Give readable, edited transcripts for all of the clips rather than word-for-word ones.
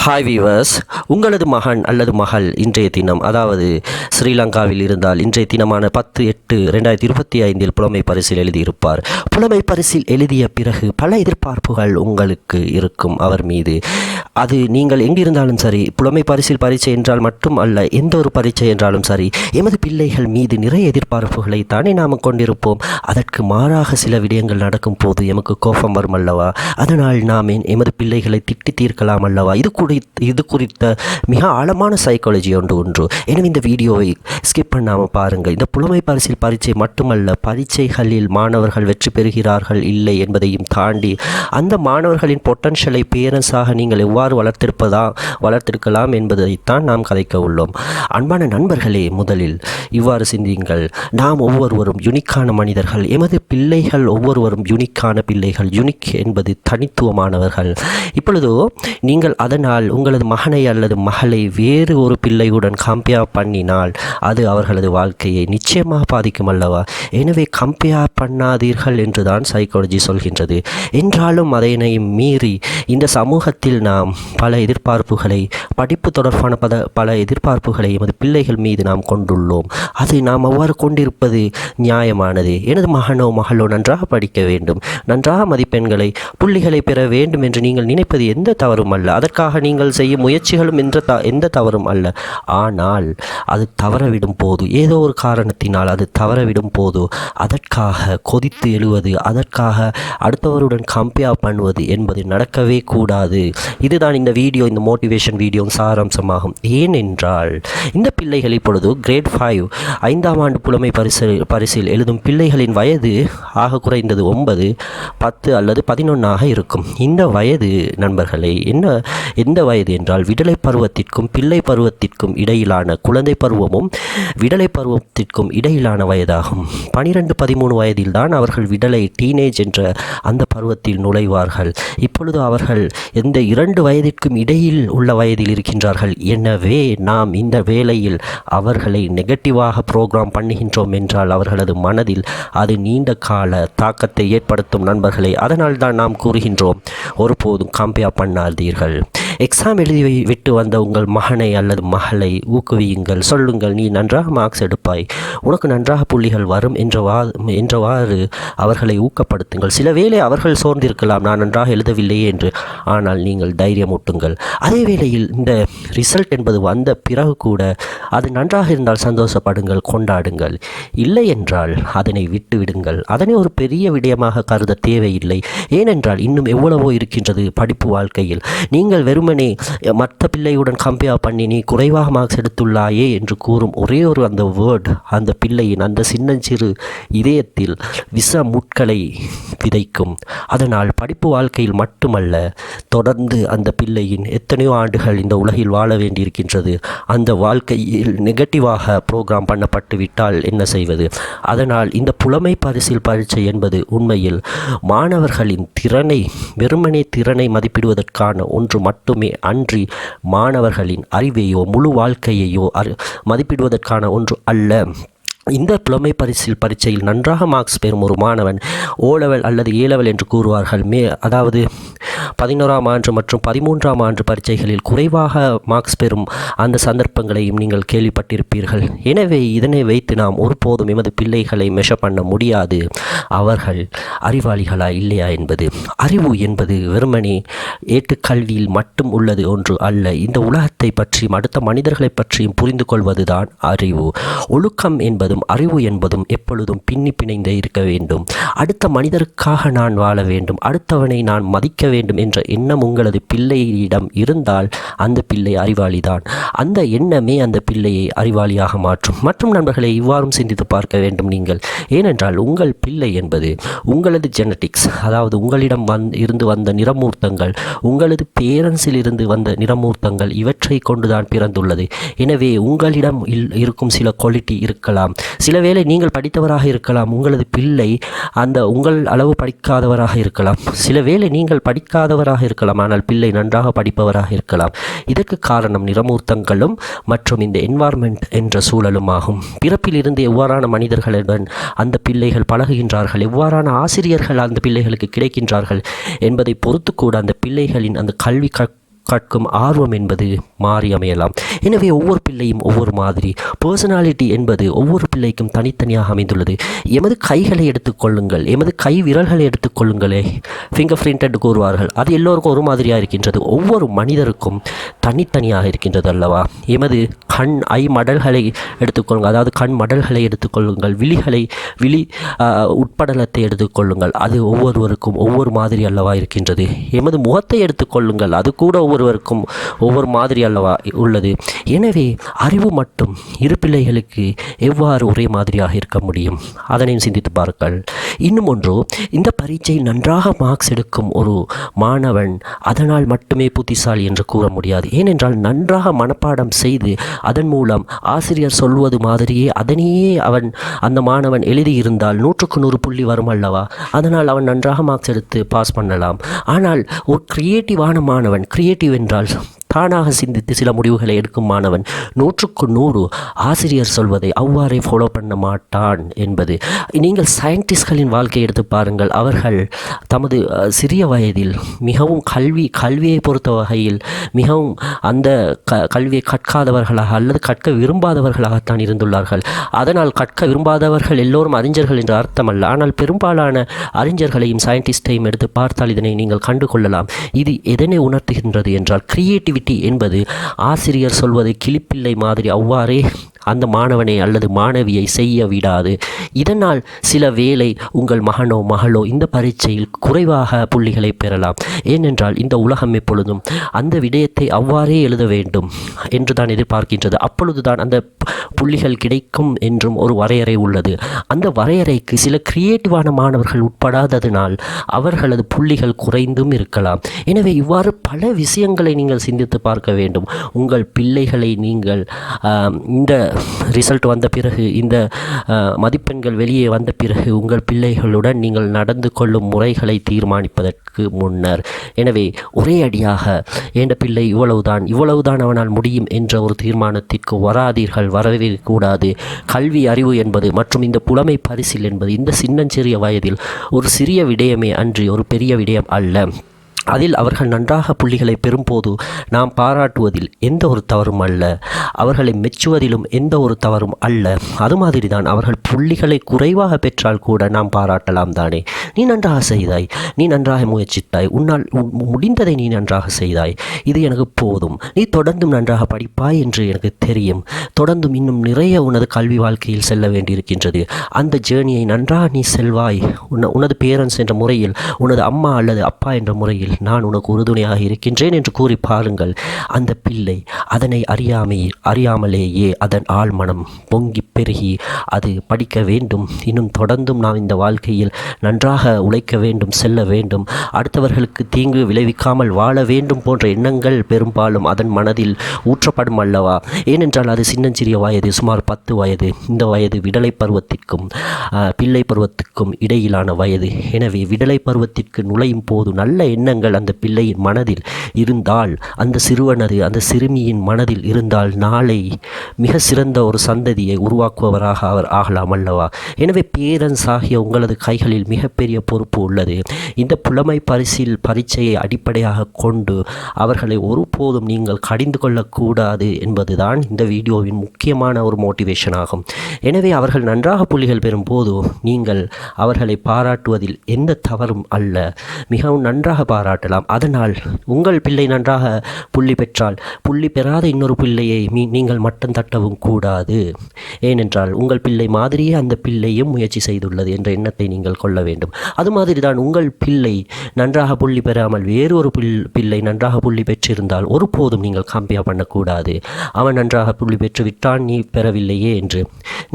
Hi viewers, உங்களது மகன் அல்லது மகள் இன்றைய தினம், அதாவது ஸ்ரீலங்காவில் இருந்தால் இன்றைய தினமான 10/8/2025 புலமை பரிசில் எழுதியிருப்பார். புலமை பரிசில் எழுதிய பிறகு பல எதிர்பார்ப்புகள் உங்களுக்கு இருக்கும் அவர் மீது. அது நீங்கள் எங்கிருந்தாலும் சரி, புலமை பரிசில் பரீட்சை என்றால் மட்டும் அல்ல, எந்த ஒரு பரீட்சை என்றாலும் சரி, எமது பிள்ளைகள் மீது நிறைய எதிர்பார்ப்புகளை தானே நாம் கொண்டிருப்போம். அதற்கு மாறாக சில விடயங்கள் நடக்கும் போது எமக்கு கோபம் வரும் அல்லவா? அதனால் நாம் எமது பிள்ளைகளை திட்டி தீர்க்கலாம் அல்லவா? இது குறித்த மிக ஆழமான சைக்காலஜி ஒன்று. எனவே இந்த வீடியோவை ஸ்கிப் பண்ணாமல் பாருங்கள். இந்த புலமை பரிசில் பரீட்சை மட்டுமல்ல, பரீட்சைகளில் மாணவர்கள் வெற்றி பெறுகிறார்கள் இல்லை என்பதையும் தாண்டி அந்த மாணவர்களின் பொட்டன்ஷியலை பேரண்ட்ஸாக நீங்கள் எவ்வாறு வளர்த்திருக்கலாம் என்பதைத்தான் நாம் கதைக்க உள்ளோம். அன்பான நண்பர்களே, முதலில் இவ்வாறு சிந்தியுங்கள். நாம் ஒவ்வொருவரும் யுனிக்கான மனிதர்கள். எமது பிள்ளைகள் ஒவ்வொருவரும் யுனிக்கான பிள்ளைகள். யுனிக் என்பது தனித்துவமானவர்கள். இப்பொழுதோ நீங்கள் அதனால் உங்களது மகனை அல்லது மகளை வேறு ஒரு பிள்ளையுடன் கம்பேர் பண்ணினால் அது அவர்களது வாழ்க்கையை நிச்சயமாக பாதிக்கும் அல்லவா? எனவே கம்பேர் பண்ணாதீர்கள் என்றுதான் சைக்காலஜி சொல்கின்றது. என்றாலும் அதனை மீறி இந்த சமூகத்தில் நாம் பல எதிர்பார்ப்புகளை, படிப்பு தொடர்பான பல எதிர்பார்ப்புகளை எமது பிள்ளைகள் மீது நாம் கொண்டுள்ளோம். அது நாம் அவ்வாறு கொண்டிருப்பது நியாயமானது. எனது மகனோ மகளோ நன்றாக படிக்க வேண்டும், நன்றாக மதிப்பெண்களை புள்ளிகளை பெற வேண்டும் என்று நீங்கள் நினைப்பது எந்த தவறும் அல்ல. அதற்காக நீங்கள் செய்யும் முயற்சிகளும் எந்த தவறும் அல்ல. ஆனால் அது தவறவிடும் போது, ஏதோ ஒரு காரணத்தினால் அது தவறவிடும் போது அதற்காக கொதித்து எழுவது, அதற்காக அடுத்தவருடன் கம்பேர் பண்ணுவது என்பது நடக்கவே கூடாது. இதுதான் இந்த மோட்டிவேஷன் வீடியோ சாராம்சமாகும். ஏனென்றால் இந்த பிள்ளைகள் இப்பொழுது கிரேட் 5 5ஆம் ஆண்டு புலமை பரிசில் எழுதும் பிள்ளைகளின் வயது ஆக குறைந்தது 9, 10 அல்லது 11 இருக்கும். இந்த வயது நண்பர்களை எந்த வயது என்றால் விடலை பருவத்திற்கும் பிள்ளை பருவத்திற்கும் இடையிலான, குழந்தை பருவமும் விடலை பருவத்திற்கும் இடையிலான வயதாகும். 12-13 வயதில் தான் அவர்கள் விடலை, டீனேஜ் என்ற அந்த பருவத்தில் நுழைவார்கள். இப்பொழுது அவர்கள் எந்த 2 வயதிற்கும் இடையில் உள்ள வயதில் இருக்கின்றார்கள். எனவே நாம் இந்த வேளையில் அவர்களை நெகட்டிவாக ப்ரோக்ராம் பண்ணுகின்றோம் என்றால் அவர்களது மனதில் அது நீண்ட கால தாக்கத்தை ஏற்படுத்தும் நண்பர்களே. அதனால் தான் நாம் கூறுகின்றோம், ஒருபோதும் கம்பேர் பண்ணாதீர்கள். எக்ஸாம் எழுதி விட்டு வந்த உங்கள் மகனை அல்லது மகளை ஊக்குவியுங்கள். சொல்லுங்கள், நீ நன்றாக மார்க்ஸ் எடுப்பாய், உனக்கு நன்றாக புள்ளிகள் வரும் என்றவாறு அவர்களை ஊக்கப்படுத்துங்கள். சில வேளை அவர்கள் சோர்ந்திருக்கலாம், நான் நன்றாக எழுதவில்லையே என்று. ஆனால் நீங்கள் தைரியமூட்டுங்கள். அதே வேளையில் இந்த ரிசல்ட் என்பது வந்த பிறகு கூட அது நன்றாக இருந்தால் சந்தோஷப்படுங்கள், கொண்டாடுங்கள். இல்லை என்றால் அதனை விட்டுவிடுங்கள். அதனை ஒரு பெரிய விடயமாக கருத தேவையில்லை. ஏனென்றால் இன்னும் எவ்வளவோ இருக்கின்றது படிப்பு வாழ்க்கையில். நீங்கள் வெறுமனே மற்ற பிள்ளையுடன் கம்பேர் பண்ணி நீ குறைவாக மார்க்ஸ் எடுத்துள்ளாயே என்று கூறும் ஒரே ஒரு அந்த வேர்ட் அந்த பிள்ளையின் அந்த சின்னஞ்சிறு இதயத்தில் விஷ முட்களை விதைக்கும். அதனால் படிப்பு வாழ்க்கையில் மட்டுமல்ல, தொடர்ந்து அந்த பிள்ளையின் எத்தனையோ ஆண்டுகள் இந்த உலகில் வாழ வேண்டியிருக்கின்றது. அந்த வாழ்க்கையில் நெகட்டிவாக ப்ரோக்ராம் பண்ணப்பட்டு விட்டால் என்ன செய்வது? அதனால் இந்த புலமை பரிசில் பரீட்சை என்பது உண்மையில் மாணவர்களின் திறனை, வெறுமனே திறனை மதிப்பிடுவதற்கான ஒன்று மட்டுமே அன்றி மாணவர்களின் அறிவையோ முழு வாழ்க்கையையோ மதிப்பிடுவதற்கான ஒன்று அல்ல. இந்த புலமை பரிசில் பரீட்சையில் நன்றாக மார்க்ஸ் பெறும் ஒரு மாணவன் O லெவல் அல்லது A லெவல் என்று கூறுவார்கள். அதாவது 11ஆம் ஆண்டு மற்றும் 13ஆம் ஆண்டு பரீட்சைகளில் குறைவாக மார்க்ஸ் பெறும் அந்த சந்தர்ப்பங்களையும் நீங்கள் கேள்விப்பட்டிருப்பீர்கள். எனவே இதனை வைத்து நாம் ஒருபோதும் எமது பிள்ளைகளை மெஷர் பண்ண முடியாது, அவர்கள் அறிவாளிகளா இல்லையா என்பது. அறிவு என்பது வெறுமனே ஏட்டுக்கல்வியில் மட்டும் உள்ளது ஒன்று அல்ல. இந்த உலகத்தை பற்றியும் அடுத்த மனிதர்களை பற்றியும் புரிந்து கொள்வதுதான் அறிவு. ஒழுக்கம் என்பதும் அறிவு என்பதும் எப்பொழுதும் பின்னி பிணைந்தே இருக்க வேண்டும். அடுத்த மனிதருக்காக நான் வாழ வேண்டும், அடுத்தவனை நான் மதிக்க வேண்டும் என்ற எண்ணம் உங்களது பிள்ளையிடம் இருந்தால் அந்த பிள்ளை அறிவாளிதான். அந்த எண்ணமே அந்த பிள்ளையை அறிவாளியாக மாற்றும். மற்றும் நண்பர்களை இவ்வாறும் சிந்தித்து பார்க்க வேண்டும் நீங்கள். ஏனென்றால் உங்கள் பிள்ளை என்பது உங்களது ஜெனட்டிக்ஸ், அதாவது உங்களிடம் இருந்து வந்த நிறமூர்த்தங்கள், உங்களது பேரண்ட்ஸில் இருந்து வந்த நிறமூர்த்தங்கள், இவற்றை கொண்டுதான் பிறந்துள்ளது. எனவே உங்களிடம் இருக்கும் சில குவாலிட்டி இருக்கலாம். சில வேளை நீங்கள் படித்தவராக இருக்கலாம், உங்களது பிள்ளை அந்த உங்கள் அளவு படிக்காதவராக இருக்கலாம். சில வேளை நீங்கள் படிக்காதவராக இருக்கலாம், ஆனால் பிள்ளை நன்றாக படிப்பவராக இருக்கலாம். இதற்கு காரணம் நிறமூர்த்தங்களும் மற்றும் இந்த என்வாயர்மெண்ட் என்ற சூழலும் ஆகும். பிறப்பில் இருந்து எவ்வாறான மனிதர்களுடன் அந்த பிள்ளைகள் பழகுகின்றார்கள், எவ்வாறான ஆசிரியர்கள் அந்த பிள்ளைகளுக்கு கிடைக்கின்றார்கள் என்பதை பொறுத்து கூட அந்த பிள்ளைகளின் அந்த கல்வி கற்கும் ஆர்வம் என்பது மாறி அமையலாம். எனவே ஒவ்வொரு பிள்ளையும் ஒவ்வொரு மாதிரி. பர்சனாலிட்டி என்பது ஒவ்வொரு பிள்ளைக்கும் தனித்தனியாக அமைந்துள்ளது. எமது கைகளை எடுத்துக்கொள்ளுங்கள், எமது கை விரல்களை எடுத்துக்கொள்ளுங்களே, ஃபிங்கர் பிரிண்ட் என்று கூறுவார்கள். அது எல்லோருக்கும் ஒரு மாதிரியாக இருக்கின்றது. ஒவ்வொரு மனிதருக்கும் தனித்தனியாக இருக்கின்றது அல்லவா? எமது ஐ மடல்களை எடுத்துக்கொள்ளுங்கள், அதாவது கண் மடல்களை எடுத்துக்கொள்ளுங்கள், விழி உட்படலத்தை எடுத்துக்கொள்ளுங்கள். அது ஒவ்வொருவருக்கும் ஒவ்வொரு மாதிரி அல்லவா இருக்கின்றது. எமது முகத்தை எடுத்துக்கொள்ளுங்கள், அது கூட ஒவ்வொருவருக்கும் ஒவ்வொரு மாதிரி அல்லவா உள்ளது. எனவே அறிவு மட்டும் இரு பிள்ளைகளுக்கு எவ்வாறு ஒரே மாதிரியாக இருக்க முடியும்? அதனையும் சிந்தித்து பாருங்கள். இன்னும் ஒன்று, இந்த பரீட்சையில் நன்றாக மார்க்ஸ் எடுக்கும் ஒரு மாணவன் அதனால் மட்டுமே புத்திசாலி என்று கூற முடியாது. ஏனென்றால் நன்றாக மனப்பாடம் செய்து அதன் மூலம் ஆசிரியர் சொல்வது மாதிரியே அதனையே அந்த மாணவன் எழுதியிருந்தால் 100க்கு 100 புள்ளி வரும் அல்லவா? அதனால் அவன் நன்றாக மார்க்ஸ் எடுத்து பாஸ் பண்ணலாம். ஆனால் ஒரு கிரியேட்டிவான மாணவன், கிரியேட்டிவ் என்றால் தானாக சிந்தித்து சில முடிவுகளை எடுக்கும் மாணவன் 100க்கு 100 ஆசிரியர் சொல்வதை அவ்வாறே ஃபாலோ பண்ண மாட்டான் என்பது. நீங்கள் சயின்டிஸ்ட்களின் வாழ்க்கையை எடுத்து பாருங்கள். அவர்கள் தமது சிறிய வயதில் மிகவும் கல்வியை பொறுத்த வகையில் மிகவும் அந்த கல்வியை கற்காதவர்களாக அல்லது கற்க விரும்பாதவர்களாகத்தான் இருந்துள்ளார்கள். அதனால் கற்க விரும்பாதவர்கள் எல்லோரும் அறிஞர்கள் என்று அர்த்தமல்ல. ஆனால் பெரும்பாலான அறிஞர்களையும் சயின்டிஸ்டையும் எடுத்து பார்த்தால் இதனை நீங்கள் கண்டு கொள்ளலாம். இது எதனை உணர்த்துகின்றது என்றால், கிரியேட்டிவிட்டி என்பது ஆசிரியர் சொல்வதை கிளிப்பிள்ளை மாதிரி அவ்வாறே அந்த மாணவனை அல்லது மாணவியை செய்ய விடாது. இதனால் சில வேளை உங்கள் மகனோ மகளோ இந்த பரீட்சையில் குறைவாக புள்ளிகளை பெறலாம். ஏனென்றால் இந்த உலகம் எப்பொழுதும் அந்த விடயத்தை அவ்வாறே எழுத வேண்டும் என்று தான் எதிர்பார்க்கின்றது. அப்பொழுதுதான் அந்த புள்ளிகள் கிடைக்கும் என்றும் ஒரு வரையறை உள்ளது. அந்த வரையறைக்கு சில கிரியேட்டிவான மாணவர்கள் உட்படாததினால் அவர்களது புள்ளிகள் குறைந்தும் இருக்கலாம். எனவே இவ்வாறு பல விஷயங்களை நீங்கள் சிந்தித்து பார்க்க வேண்டும். உங்கள் பிள்ளைகளை நீங்கள் இந்த ரிசல்ட் வந்த பிறகு, இந்த மதிப்பெண்கள் வெளியே வந்த பிறகு உங்கள் பிள்ளைகளுடன் நீங்கள் நடந்து கொள்ளும் முறைகளை தீர்மானிப்பதற்கு முன்னர். எனவே ஒரே அடியாக என்ற பிள்ளை இவ்வளவுதான் அவனால் முடியும் என்ற ஒரு தீர்மானத்திற்கு வராதீர்கள், வரவே கூடாது. கல்வி அறிவு என்பது மற்றும் இந்த புலமை பரிசில் என்பது இந்த சின்னஞ்சிறிய வயதில் ஒரு சிறிய விடயமே அன்றி ஒரு பெரிய விடயம் அல்ல. அதில் அவர்கள் நன்றாக புள்ளிகளை பெறும்போது நாம் பாராட்டுவதில் எந்த ஒரு தவறும் அல்ல, அவர்களை மெச்சுவதிலும் எந்த ஒரு தவறும் அல்ல. அது மாதிரி தான் அவர்கள் புள்ளிகளை குறைவாக பெற்றால் கூட நாம் பாராட்டலாம் தானே. நீ நன்றாக செய்தாய், நீ நன்றாக முயற்சித்தாய், உன்னால் முடிந்ததை நீ நன்றாக செய்தாய், இது எனக்கு போதும், நீ தொடர்ந்தும் நன்றாக படிப்பாய் என்று எனக்கு தெரியும், தொடர்ந்தும் இன்னும் நிறைய உனது கல்வி வாழ்க்கையில் செல்ல வேண்டியிருக்கின்றது, அந்த ஜேர்னியை நன்றாக நீ செல்வாய், உனது பேரண்ட்ஸ் என்ற முறையில், உனது அம்மா அல்லது அப்பா என்ற முறையில் நான் உனக்கு உறுதுணையாக இருக்கின்றேன் என்று கூறி பாருங்கள். அந்த பிள்ளை அதனை அறியாமலேயே அதன் ஆழ்மனம் பொங்கி பெருகி அது படிக்க வேண்டும், இன்னும் தொடர்ந்தும் நாம் இந்த வாழ்க்கையில் நன்றாக உழைக்க வேண்டும், செல்ல வேண்டும், அடுத்தவர்களுக்கு தீங்கு விளைவிக்காமல் வாழ வேண்டும் போன்ற எண்ணங்கள் பெரும்பாலும் அதன் மனதில் ஊற்றப்படும் அல்லவா? ஏனென்றால் அது சின்னஞ்சிறிய வயது, சுமார் 10 வயது. இந்த வயது விடலை பருவத்திற்கும் பிள்ளை பருவத்துக்கும் இடையிலான வயது. எனவே விடலை பருவத்திற்கு நுழையும் போது நல்ல எண்ணங்கள் அந்த பிள்ளையின் மனதில் இருந்தால், அந்த சிறுவனது அந்த சிறுமியின் மனதில் இருந்தால் நாளை மிக சிறந்த ஒரு சந்ததியை உருவாக்குபவராக அவர் ஆகலாம் அல்லவா? எனவே பேரண்ட்ஸ் ஆகிய உங்களது கைகளில் மிகப்பெரிய பொறுப்பு உள்ளது. இந்த புலமை பரீட்சையை அடிப்படையாக கொண்டு அவர்களை ஒருபோதும் நீங்கள் கடிந்து கொள்ளக்கூடாது என்பதுதான் இந்த வீடியோவின் முக்கியமான ஒரு மோட்டிவேஷன் ஆகும். எனவே அவர்கள் நன்றாக புள்ளிகள் பெறும்போது நீங்கள் அவர்களை பாராட்டுவதில் எந்த தவறும் அல்ல, மிகவும் நன்றாக பாராட்டலாம். அதனால் உங்கள் பிள்ளை நன்றாக புள்ளி பெற்றால் புள்ளி பெறாத இன்னொரு பிள்ளையை நீங்கள் மட்டம் தட்டவும் கூடாது. ஏனென்றால் உங்கள் பிள்ளை மாதிரியே அந்த பிள்ளையும் முயற்சி செய்துள்ளது என்ற எண்ணத்தை நீங்கள் கொள்ள வேண்டும். அது மாதிரி தான் உங்கள் பிள்ளை நன்றாக புள்ளி பெறாமல் வேறு ஒரு பிள்ளை நன்றாக புள்ளி பெற்றிருந்தால் ஒருபோதும் நீங்கள் கம்பேர் பண்ணக்கூடாது. அவன் நன்றாக புள்ளி பெற்று விட்டான், நீ பெறவில்லையே என்று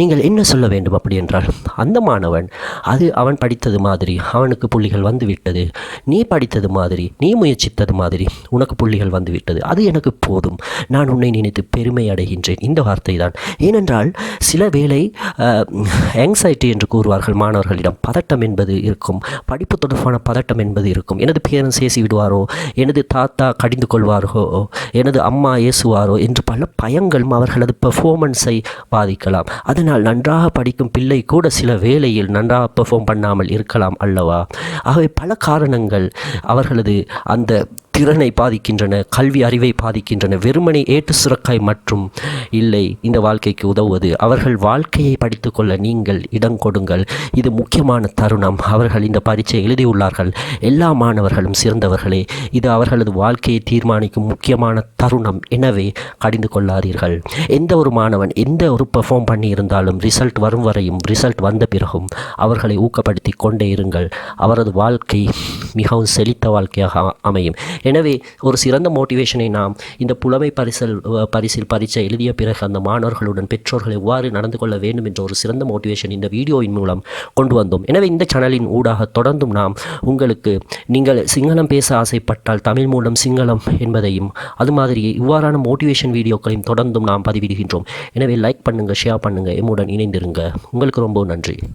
நீங்கள் என்ன சொல்ல வேண்டும்? அப்படி என்றால் அந்த மாணவன் அவன் படித்தது மாதிரி அவனுக்கு புள்ளிகள் வந்துவிட்டது, நீ படித்தது மாதிரி, நீ முயற்சித்தது மாதிரி உனக்கு புள்ளிகள் வந்துவிட்டது, அது எனக்கு போதும், நான் உன்னை நினைத்து பெருமை அடைகின்றேன். இந்த வார்த்தை தான். ஏனென்றால் சில வேளை ஆங்ஸைட்டி என்று கூறுவார்கள் மாணவர்களிடம், பதட்டம் என்பது இருக்கும், படிப்பு தொடர்பான பதட்டம் என்பது இருக்கும். எனது பேரண்ட்ஸ் ஏசி விடுவாரோ, எனது தாத்தா கடிந்து கொள்வாரோ, எனது அம்மா ஏசுவாரோ என்று பல பயங்களும் அவர்களது பெர்ஃபார்மன்ஸை பாதிக்கலாம். அதனால் நன்றாக படிக்கும் பிள்ளை கூட சில வேளையில் நன்றாக பெர்ஃபார்ம் பண்ணாமல் இருக்கலாம் அல்லவா? ஆகவே பல காரணங்கள் அவர்களது அந்த திறனை பாதிக்கின்றன, கல்வி அறிவை பாதிக்கின்றன. வெறுமனே ஏட்டு சுரக்காய் மற்றும் இல்லை இந்த வாழ்க்கைக்கு உதவுவது. அவர்கள் வாழ்க்கையை படித்துக்கொள்ள நீங்கள் இடம் கொடுங்கள். இது முக்கியமான தருணம். அவர்கள் இந்த பரீட்சை எழுதியுள்ளார்கள். எல்லா மாணவர்களும் சிறந்தவர்களே. இது அவர்களது வாழ்க்கையை தீர்மானிக்கும் முக்கியமான தருணம். எனவே கடிந்து கொள்ளாதீர்கள். எந்த ஒரு மாணவன் எந்த ஒரு பெர்ஃபார்ம் பண்ணி இருந்தாலும் ரிசல்ட் வரும் வரையும், ரிசல்ட் வந்த பிறகும் அவர்களை ஊக்கப்படுத்தி கொண்டே இருங்கள். அவரது வாழ்க்கை மிகவும் செழித்த வாழ்க்கையாக அமையும். எனவே ஒரு சிறந்த மோட்டிவேஷனை நாம் இந்த புலமை பரிசில் பரீட்சை எழுதிய பிறகு அந்த மாணவர்களுடன் பெற்றோர்கள் எவ்வாறு நடந்து கொள்ள வேண்டும் என்ற ஒரு சிறந்த மோட்டிவேஷன் இந்த வீடியோவின் மூலம் கொண்டு வந்தோம். எனவே இந்த சேனலின் ஊடாக தொடர்ந்தும் நாம் உங்களுக்கு நீங்கள் சிங்களம் பேச ஆசைப்பட்டால் தமிழ் மூலம் சிங்களம் என்பதையும் அது மாதிரி இவ்வாறான மோட்டிவேஷன் வீடியோக்களையும் தொடர்ந்தும் நாம் பதிவிடுகின்றோம். எனவே லைக் பண்ணுங்கள், ஷேர் பண்ணுங்கள், எம்முடன் இணைந்திருங்க. உங்களுக்கு ரொம்ப நன்றி.